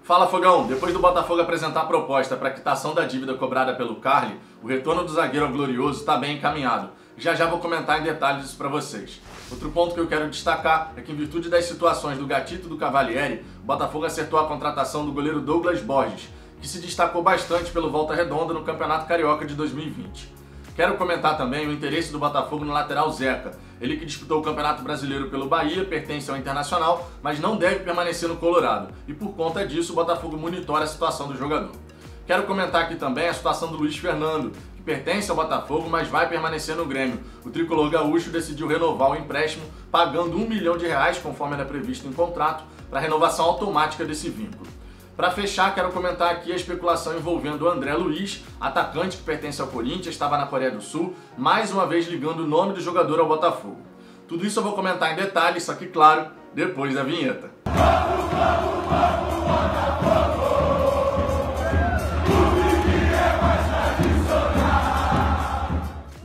Fala, Fogão! Depois do Botafogo apresentar a proposta para a quitação da dívida cobrada pelo Carly, o retorno do zagueiro ao Glorioso está bem encaminhado. Já vou comentar em detalhes isso para vocês. Outro ponto que eu quero destacar é que, em virtude das situações do Gatito e do Cavalieri, o Botafogo acertou a contratação do goleiro Douglas Borges, que se destacou bastante pelo Volta Redonda no Campeonato Carioca de 2020. Quero comentar também o interesse do Botafogo no lateral Zeca. Ele que disputou o Campeonato Brasileiro pelo Bahia, pertence ao Internacional, mas não deve permanecer no Colorado. E por conta disso, o Botafogo monitora a situação do jogador. Quero comentar aqui também a situação do Luiz Fernando, que pertence ao Botafogo, mas vai permanecer no Grêmio. O tricolor gaúcho decidiu renovar o empréstimo, pagando R$1 milhão, conforme era previsto em contrato, para a renovação automática desse vínculo. Para fechar, quero comentar aqui a especulação envolvendo o André Luiz, atacante que pertence ao Corinthians, estava na Coreia do Sul, mais uma vez ligando o nome do jogador ao Botafogo. Tudo isso eu vou comentar em detalhes, só que claro, depois da vinheta.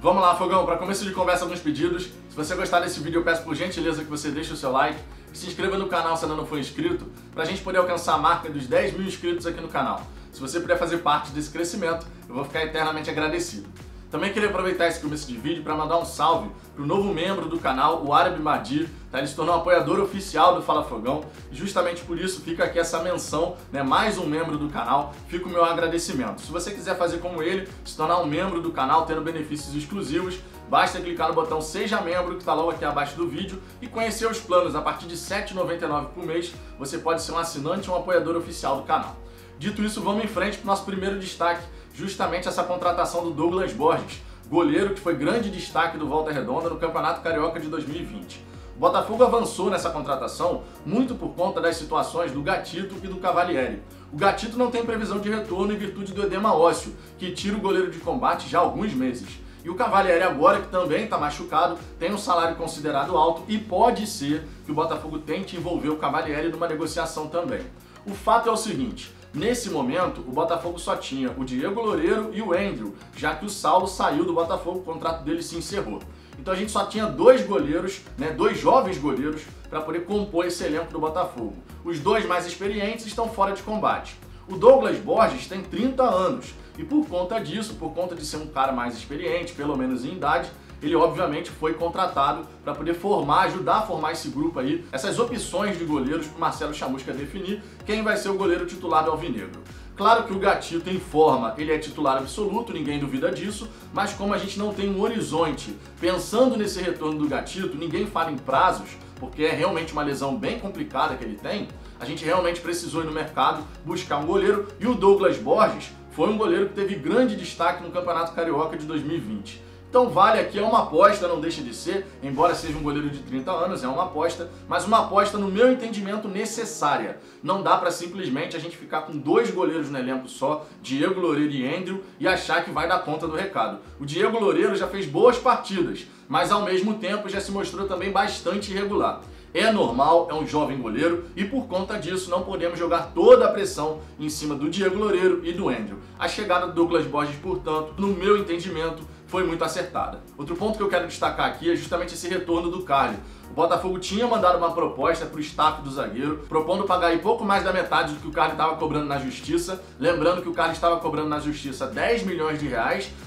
Vamos lá, Fogão, para começo de conversa, alguns pedidos. Se você gostar desse vídeo, eu peço por gentileza que você deixe o seu like e se inscreva no canal se ainda não for inscrito, para a gente poder alcançar a marca dos 10 mil inscritos aqui no canal. Se você puder fazer parte desse crescimento, eu vou ficar eternamente agradecido. Também queria aproveitar esse começo de vídeo para mandar um salve para o novo membro do canal, o Árabe Madir. Ele se tornou um apoiador oficial do Fala Fogão e justamente por isso fica aqui essa menção, mais um membro do canal, fica o meu agradecimento. Se você quiser fazer como ele, se tornar um membro do canal, tendo benefícios exclusivos, basta clicar no botão Seja Membro, que está logo aqui abaixo do vídeo, e conhecer os planos. A partir de R$ 7,99 por mês, você pode ser um assinante ou um apoiador oficial do canal. Dito isso, vamos em frente para o nosso primeiro destaque, justamente essa contratação do Douglas Borges, goleiro que foi grande destaque do Volta Redonda no Campeonato Carioca de 2020. O Botafogo avançou nessa contratação muito por conta das situações do Gatito e do Cavalieri. O Gatito não tem previsão de retorno em virtude do edema ósseo, que tira o goleiro de combate já há alguns meses. E o Cavalieri agora, que também está machucado, tem um salário considerado alto e pode ser que o Botafogo tente envolver o Cavalieri numa negociação também. O fato é o seguinte: nesse momento, o Botafogo só tinha o Diego Loureiro e o Andrew, já que o Saulo saiu do Botafogo, o contrato dele se encerrou. Então a gente só tinha dois goleiros, dois jovens goleiros, para poder compor esse elenco do Botafogo. Os dois mais experientes estão fora de combate. O Douglas Borges tem 30 anos e por conta disso, por conta de ser um cara mais experiente, pelo menos em idade, ele obviamente foi contratado para poder ajudar a formar esse grupo aí, essas opções de goleiros para o Marcelo Chamusca definir quem vai ser o goleiro titular do Alvinegro. Claro que o Gatito em forma, ele é titular absoluto, ninguém duvida disso, mas como a gente não tem um horizonte, pensando nesse retorno do Gatito, ninguém fala em prazos, porque é realmente uma lesão bem complicada que ele tem, a gente realmente precisou ir no mercado buscar um goleiro, e o Douglas Borges foi um goleiro que teve grande destaque no Campeonato Carioca de 2020. Então vale aqui, é uma aposta, não deixa de ser, embora seja um goleiro de 30 anos, é uma aposta, mas uma aposta, no meu entendimento, necessária. Não dá para simplesmente a gente ficar com dois goleiros no elenco só, Diego Loureiro e Andrew, e achar que vai dar conta do recado. O Diego Loureiro já fez boas partidas, mas ao mesmo tempo já se mostrou também bastante irregular. É normal, é um jovem goleiro e por conta disso não podemos jogar toda a pressão em cima do Diego Loureiro e do Andrew. A chegada do Douglas Borges, portanto, no meu entendimento, foi muito acertada. Outro ponto que eu quero destacar aqui é justamente esse retorno do Carly. O Botafogo tinha mandado uma proposta para o staff do zagueiro, propondo pagar aí pouco mais da metade do que o Carly estava cobrando na justiça. Lembrando que o Carly estava cobrando na justiça R$10 milhões,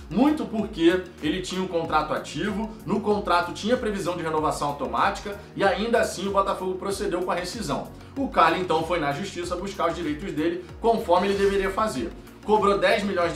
muito porque ele tinha um contrato ativo, no contrato tinha previsão de renovação automática e ainda assim o Botafogo procedeu com a rescisão. O Carly então foi na justiça buscar os direitos dele conforme ele deveria fazer. Cobrou R$10 milhões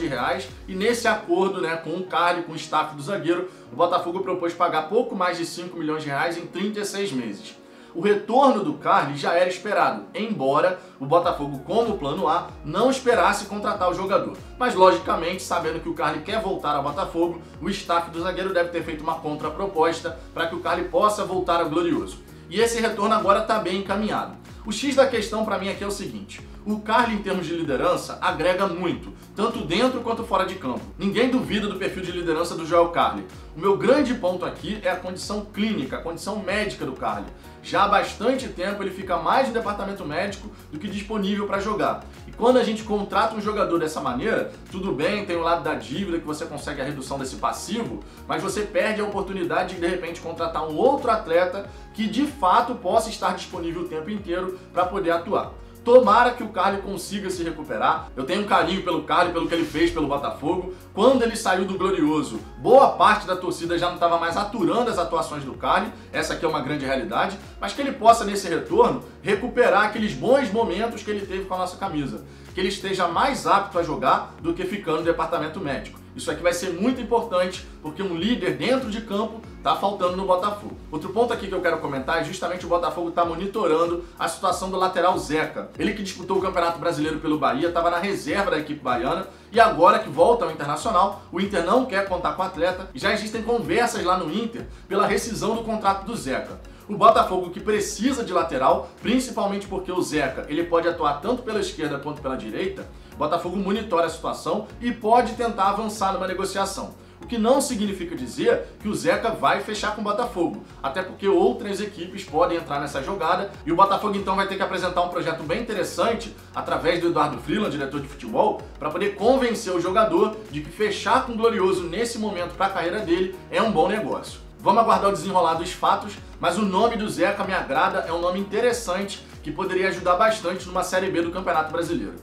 e nesse acordo com o Carly, com o staff do zagueiro, o Botafogo propôs pagar pouco mais de R$5 milhões em 36 meses. O retorno do Carly já era esperado, embora o Botafogo, como plano A, não esperasse contratar o jogador. Mas logicamente, sabendo que o Carly quer voltar ao Botafogo, o staff do zagueiro deve ter feito uma contraproposta para que o Carly possa voltar ao Glorioso. E esse retorno agora está bem encaminhado. O X da questão para mim aqui é o seguinte: o Carly, em termos de liderança, agrega muito, tanto dentro quanto fora de campo. Ninguém duvida do perfil de liderança do Joel Carly. O meu grande ponto aqui é a condição clínica, a condição médica do Carly. Já há bastante tempo ele fica mais no departamento médico do que disponível para jogar. E quando a gente contrata um jogador dessa maneira, tudo bem, tem o lado da dívida que você consegue a redução desse passivo, mas você perde a oportunidade de repente contratar um outro atleta que de fato possa estar disponível o tempo inteiro para poder atuar. Tomara que o Carly consiga se recuperar. Eu tenho um carinho pelo Carly, pelo que ele fez pelo Botafogo. Quando ele saiu do Glorioso, boa parte da torcida já não estava mais aturando as atuações do Carly. Essa aqui é uma grande realidade. Mas que ele possa, nesse retorno, recuperar aqueles bons momentos que ele teve com a nossa camisa. Que ele esteja mais apto a jogar do que ficando no departamento médico. Isso aqui vai ser muito importante, porque um líder dentro de campo tá faltando no Botafogo. Outro ponto aqui que eu quero comentar é justamente o Botafogo tá monitorando a situação do lateral Zeca. Ele que disputou o Campeonato Brasileiro pelo Bahia, estava na reserva da equipe baiana, e agora que volta ao Internacional, o Inter não quer contar com o atleta, e já existem conversas lá no Inter pela rescisão do contrato do Zeca. O Botafogo que precisa de lateral, principalmente porque o Zeca ele pode atuar tanto pela esquerda quanto pela direita, o Botafogo monitora a situação e pode tentar avançar numa negociação. O que não significa dizer que o Zeca vai fechar com o Botafogo, até porque outras equipes podem entrar nessa jogada e o Botafogo então vai ter que apresentar um projeto bem interessante através do Eduardo Freeland, diretor de futebol, para poder convencer o jogador de que fechar com o Glorioso nesse momento para a carreira dele é um bom negócio. Vamos aguardar o desenrolar dos fatos, mas o nome do Zeca me agrada, é um nome interessante que poderia ajudar bastante numa Série B do Campeonato Brasileiro.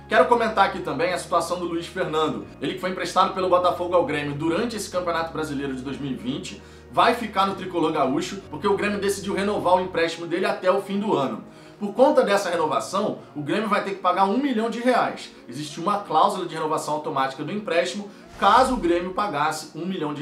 Quero comentar aqui também a situação do Luiz Fernando. Ele que foi emprestado pelo Botafogo ao Grêmio durante esse Campeonato Brasileiro de 2020, vai ficar no tricolor gaúcho porque o Grêmio decidiu renovar o empréstimo dele até o fim do ano. Por conta dessa renovação, o Grêmio vai ter que pagar R$1 milhão. Existe uma cláusula de renovação automática do empréstimo caso o Grêmio pagasse R$1 milhão.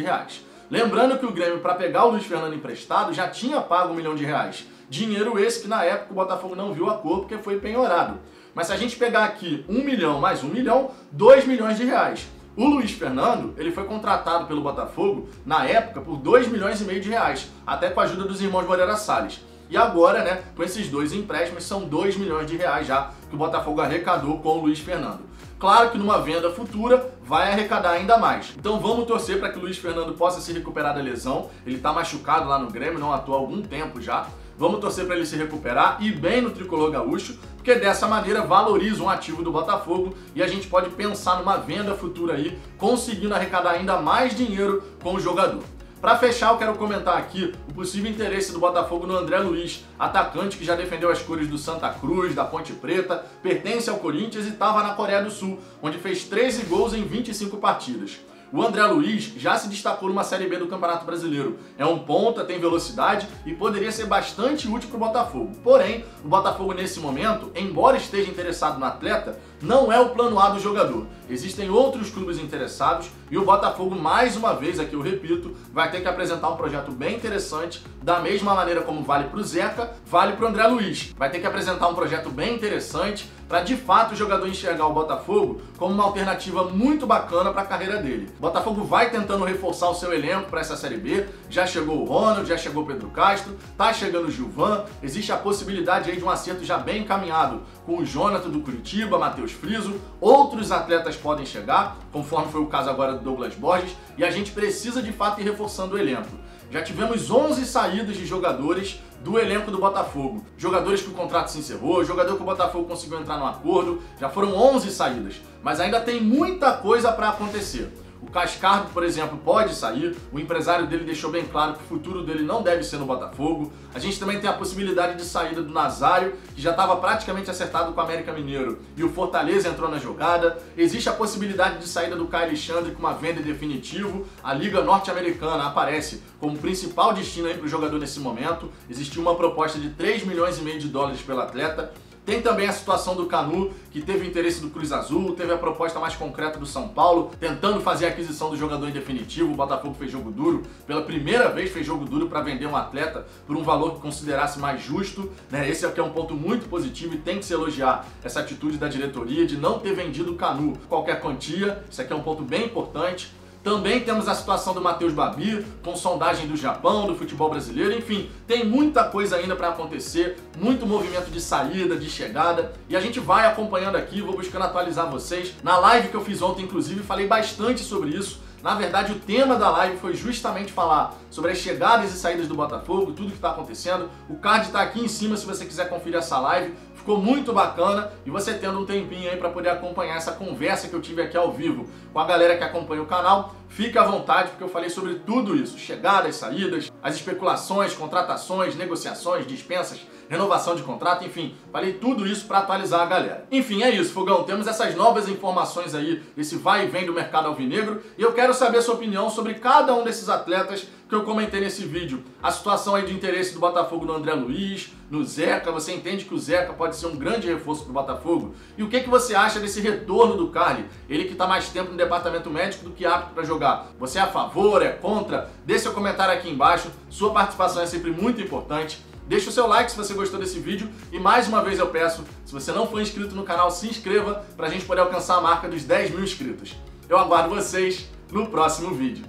Lembrando que o Grêmio, para pegar o Luiz Fernando emprestado, já tinha pago R$1 milhão. Dinheiro esse que na época o Botafogo não viu a cor porque foi penhorado. Mas se a gente pegar aqui 1 milhão mais 1 milhão, R$2 milhões. O Luiz Fernando, ele foi contratado pelo Botafogo, na época, por R$2,5 milhões, até com a ajuda dos irmãos Moreira Salles. E agora, né, com esses dois empréstimos, são R$2 milhões já que o Botafogo arrecadou com o Luiz Fernando. Claro que numa venda futura vai arrecadar ainda mais. Então vamos torcer para que o Luiz Fernando possa se recuperar da lesão. Ele está machucado lá no Grêmio, não atua há algum tempo já. Vamos torcer para ele se recuperar e bem no tricolor gaúcho, porque dessa maneira valoriza um ativo do Botafogo e a gente pode pensar numa venda futura aí, conseguindo arrecadar ainda mais dinheiro com o jogador. Para fechar, eu quero comentar aqui o possível interesse do Botafogo no André Luiz, atacante que já defendeu as cores do Santa Cruz, da Ponte Preta, pertence ao Corinthians e estava na Coreia do Sul, onde fez 13 gols em 25 partidas. O André Luiz já se destacou numa Série B do Campeonato Brasileiro. É um ponta, tem velocidade e poderia ser bastante útil para o Botafogo. Porém, o Botafogo nesse momento, embora esteja interessado no atleta, não é o plano A do jogador. Existem outros clubes interessados e o Botafogo, mais uma vez, aqui eu repito, vai ter que apresentar um projeto bem interessante, da mesma maneira como vale para o Zeca, vale para o André Luiz. Vai ter que apresentar um projeto bem interessante para, de fato, o jogador enxergar o Botafogo como uma alternativa muito bacana para a carreira dele. O Botafogo vai tentando reforçar o seu elenco para essa Série B, já chegou o Ronald, já chegou o Pedro Castro, tá chegando o Gilvan, existe a possibilidade aí de um acerto já bem encaminhado com o Jonathan do Curitiba, Matheus Friso, outros atletas podem chegar, conforme foi o caso agora do Douglas Borges, e a gente precisa de fato ir reforçando o elenco. Já tivemos 11 saídas de jogadores do elenco do Botafogo. Jogadores que o contrato se encerrou, jogador que o Botafogo conseguiu entrar num acordo, já foram 11 saídas, mas ainda tem muita coisa para acontecer. O Cascardo, por exemplo, pode sair, o empresário dele deixou bem claro que o futuro dele não deve ser no Botafogo. A gente também tem a possibilidade de saída do Nazário, que já estava praticamente acertado com o América Mineiro, e o Fortaleza entrou na jogada. Existe a possibilidade de saída do Caio Alexandre com uma venda em definitivo. A Liga Norte-Americana aparece como principal destino para o jogador nesse momento. Existiu uma proposta de $3,5 milhões pelo atleta. Tem também a situação do Canu, que teve o interesse do Cruz Azul, teve a proposta mais concreta do São Paulo, tentando fazer a aquisição do jogador em definitivo. O Botafogo fez jogo duro, pela primeira vez fez jogo duro para vender um atleta por um valor que considerasse mais justo, né? Esse aqui é um ponto muito positivo e tem que se elogiar essa atitude da diretoria de não ter vendido o Canu qualquer quantia. Isso aqui é um ponto bem importante. Também temos a situação do Matheus Babi, com sondagem do Japão, do futebol brasileiro, enfim, tem muita coisa ainda para acontecer, muito movimento de saída, de chegada, e a gente vai acompanhando aqui, vou buscando atualizar vocês. Na live que eu fiz ontem, inclusive, falei bastante sobre isso. Na verdade, o tema da live foi justamente falar sobre as chegadas e saídas do Botafogo, tudo que está acontecendo. O card está aqui em cima se você quiser conferir essa live. Ficou muito bacana e você tendo um tempinho aí para poder acompanhar essa conversa que eu tive aqui ao vivo com a galera que acompanha o canal, fique à vontade porque eu falei sobre tudo isso, chegadas, saídas, as especulações, contratações, negociações, dispensas, renovação de contrato, enfim, falei tudo isso para atualizar a galera. Enfim, é isso, Fogão, temos essas novas informações aí, esse vai e vem do mercado alvinegro, e eu quero saber a sua opinião sobre cada um desses atletas que eu comentei nesse vídeo. A situação aí de interesse do Botafogo no André Luiz, no Zeca, você entende que o Zeca pode ser um grande reforço para o Botafogo? E o que você acha desse retorno do Carly? Ele que está mais tempo no departamento médico do que apto para jogar. Você é a favor, é contra? Deixe seu comentário aqui embaixo, sua participação é sempre muito importante. Deixa o seu like se você gostou desse vídeo e mais uma vez eu peço, se você não for inscrito no canal, se inscreva para a gente poder alcançar a marca dos 10 mil inscritos. Eu aguardo vocês no próximo vídeo.